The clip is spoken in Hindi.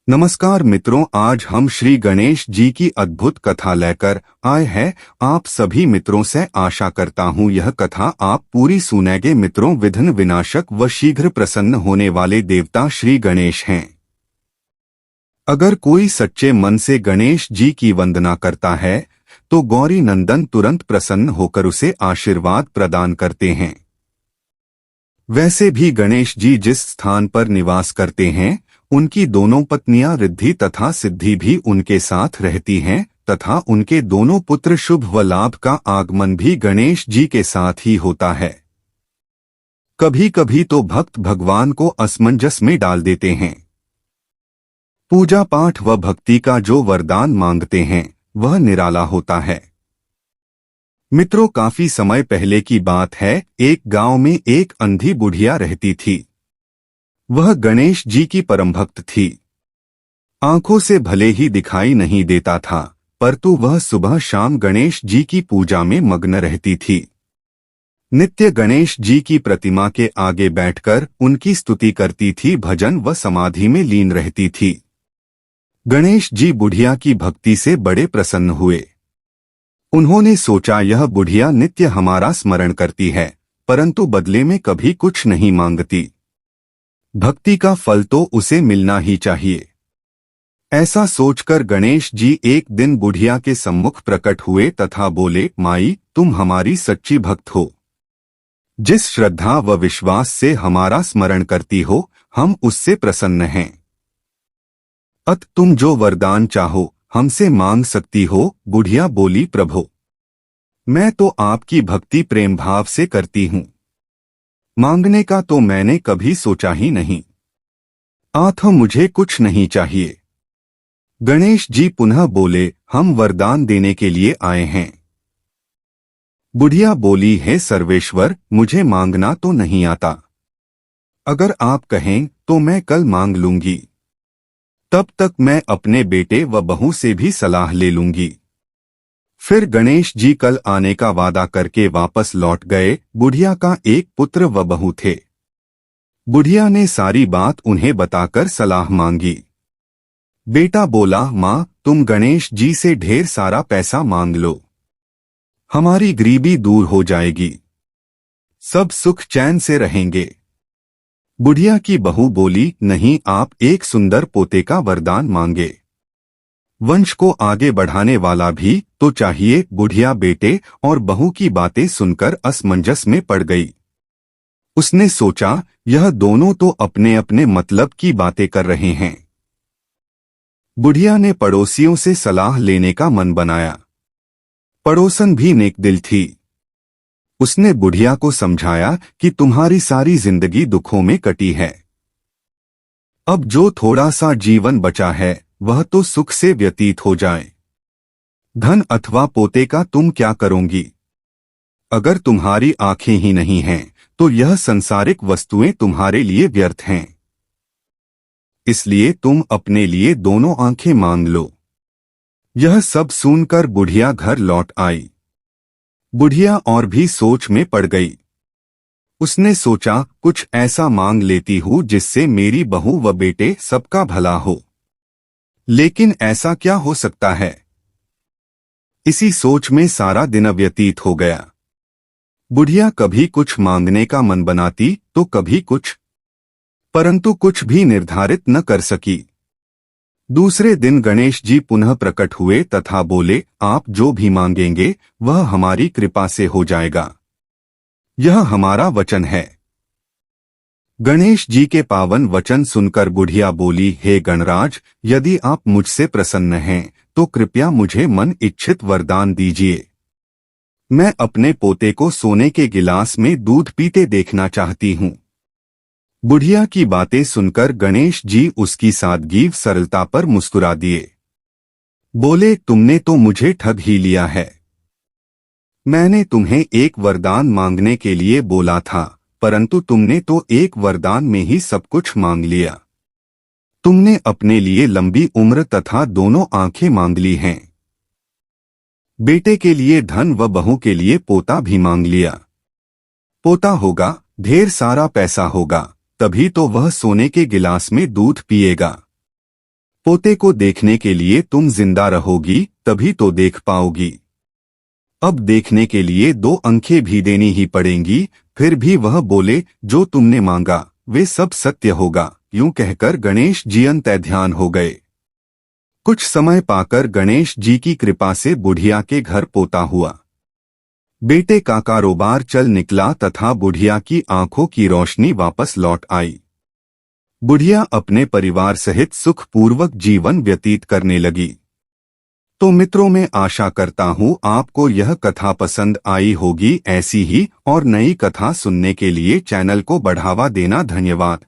नमस्कार मित्रों, आज हम श्री गणेश जी की अद्भुत कथा लेकर आए हैं। आप सभी मित्रों से आशा करता हूँ यह कथा आप पूरी सुनेंगे। मित्रों, विघ्न विनाशक व शीघ्र प्रसन्न होने वाले देवता श्री गणेश हैं। अगर कोई सच्चे मन से गणेश जी की वंदना करता है तो गौरी नंदन तुरंत प्रसन्न होकर उसे आशीर्वाद प्रदान करते हैं। वैसे भी गणेश जी जिस स्थान पर निवास करते हैं उनकी दोनों पत्नियां रिद्धि तथा सिद्धि भी उनके साथ रहती हैं तथा उनके दोनों पुत्र शुभ व लाभ का आगमन भी गणेश जी के साथ ही होता है। कभी कभी तो भक्त भगवान को असमंजस में डाल देते हैं। पूजा पाठ व भक्ति का जो वरदान मांगते हैं वह निराला होता है। मित्रों, काफी समय पहले की बात है। एक गांव में एक अंधी बुढ़िया रहती थी। वह गणेश जी की परम भक्त थी। आंखों से भले ही दिखाई नहीं देता था, परंतु वह सुबह शाम गणेश जी की पूजा में मग्न रहती थी। नित्य गणेश जी की प्रतिमा के आगे बैठकर उनकी स्तुति करती थी, भजन व समाधि में लीन रहती थी। गणेश जी बुढ़िया की भक्ति से बड़े प्रसन्न हुए। उन्होंने सोचा, यह बुढ़िया नित्य हमारा स्मरण करती है परंतु बदले में कभी कुछ नहीं मांगती। भक्ति का फल तो उसे मिलना ही चाहिए। ऐसा सोचकर गणेश जी एक दिन बुढ़िया के सम्मुख प्रकट हुए तथा बोले, माई, तुम हमारी सच्ची भक्त हो। जिस श्रद्धा व विश्वास से हमारा स्मरण करती हो हम उससे प्रसन्न हैं। अत तुम जो वरदान चाहो हमसे मांग सकती हो। बुढ़िया बोली, प्रभो, मैं तो आपकी भक्ति प्रेम भाव से करती हूँ, मांगने का तो मैंने कभी सोचा ही नहीं। मुझे कुछ नहीं चाहिए। गणेश जी पुनः बोले, हम वरदान देने के लिए आए हैं। बुढ़िया बोली, हे सर्वेश्वर, मुझे मांगना तो नहीं आता। अगर आप कहें तो मैं कल मांग लूंगी। तब तक मैं अपने बेटे व बहू से भी सलाह ले लूंगी। फिर गणेश जी कल आने का वादा करके वापस लौट गए। बुढ़िया का एक पुत्र व बहू थे। बुढ़िया ने सारी बात उन्हें बताकर सलाह मांगी। बेटा बोला, माँ, तुम गणेश जी से ढेर सारा पैसा मांग लो, हमारी गरीबी दूर हो जाएगी, सब सुख चैन से रहेंगे। बुढ़िया की बहू बोली, नहीं, आप एक सुंदर पोते का वरदान मांगे। वंश को आगे बढ़ाने वाला भी तो चाहिए। बुढ़िया बेटे और बहू की बातें सुनकर असमंजस में पड़ गई। उसने सोचा, यह दोनों तो अपने अपने मतलब की बातें कर रहे हैं। बुढ़िया ने पड़ोसियों से सलाह लेने का मन बनाया। पड़ोसन भी नेक दिल थी। उसने बुढ़िया को समझाया कि तुम्हारी सारी जिंदगी दुखों में कटी है। अब जो थोड़ा सा जीवन बचा है वह तो सुख से व्यतीत हो जाए। धन अथवा पोते का तुम क्या करोगी? अगर तुम्हारी आंखें ही नहीं हैं तो यह संसारिक वस्तुएं तुम्हारे लिए व्यर्थ हैं। इसलिए तुम अपने लिए दोनों आंखें मांग लो। यह सब सुनकर बुढ़िया घर लौट आई। बुढ़िया और भी सोच में पड़ गई। उसने सोचा, कुछ ऐसा मांग लेती हूँ जिससे मेरी बहू व बेटे सबका भला हो। लेकिन ऐसा क्या हो सकता है? इसी सोच में सारा दिन व्यतीत हो गया। बुढ़िया कभी कुछ मांगने का मन बनाती तो कभी कुछ, परंतु कुछ भी निर्धारित न कर सकी। दूसरे दिन गणेश जी पुनः प्रकट हुए तथा बोले, आप जो भी मांगेंगे वह हमारी कृपा से हो जाएगा, यह हमारा वचन है। गणेश जी के पावन वचन सुनकर बुढ़िया बोली, हे गणराज, यदि आप मुझसे प्रसन्न हैं तो कृपया मुझे मन इच्छित वरदान दीजिए। मैं अपने पोते को सोने के गिलास में दूध पीते देखना चाहती हूँ। बुढ़िया की बातें सुनकर गणेश जी उसकी सादगी सरलता पर मुस्कुरा दिए। बोले, तुमने तो मुझे ठग ही लिया है। मैंने तुम्हें एक वरदान मांगने के लिए बोला था, परंतु तुमने तो एक वरदान में ही सब कुछ मांग लिया। तुमने अपने लिए लंबी उम्र तथा दोनों आंखें मांग ली हैं। बेटे के लिए धन व बहू के लिए पोता भी मांग लिया। पोता होगा, ढेर सारा पैसा होगा, तभी तो वह सोने के गिलास में दूध पिएगा। पोते को देखने के लिए तुम जिंदा रहोगी, तभी तो देख पाओगी। अब देखने के लिए 2 आंखें भी देनी ही पड़ेंगी। फिर भी वह बोले, जो तुमने मांगा वे सब सत्य होगा। यूं कहकर गणेश जी अंत ध्यान हो गए। कुछ समय पाकर गणेश जी की कृपा से बुढ़िया के घर पोता हुआ। बेटे का कारोबार चल निकला तथा बुढ़िया की आंखों की रोशनी वापस लौट आई। बुढ़िया अपने परिवार सहित सुखपूर्वक जीवन व्यतीत करने लगी। तो मित्रों, मैं आशा करता हूँ आपको यह कथा पसंद आई होगी। ऐसी ही और नई कथा सुनने के लिए चैनल को बढ़ावा देना। धन्यवाद।